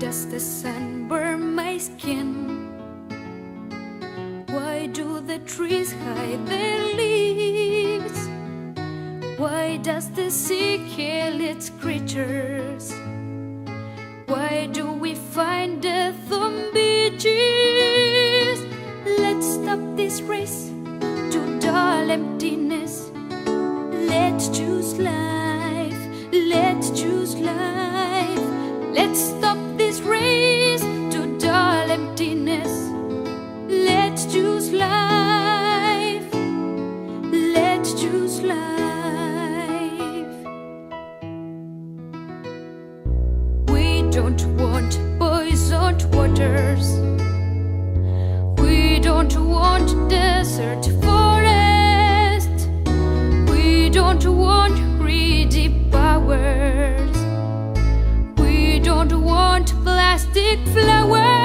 does the sun burn my skin? Why do the trees hide their leaves? Why does the sea kill its creatures? Why do we find death on beaches? Let's stop this race to dull emptiness. Let's choose life, let's choose life. Let's stop this race to dull emptiness. Let's choose life, let's choose life. We don't want poisoned waters. We don't want desert forest. We don't want greedy powers. We don't want plastic flowers.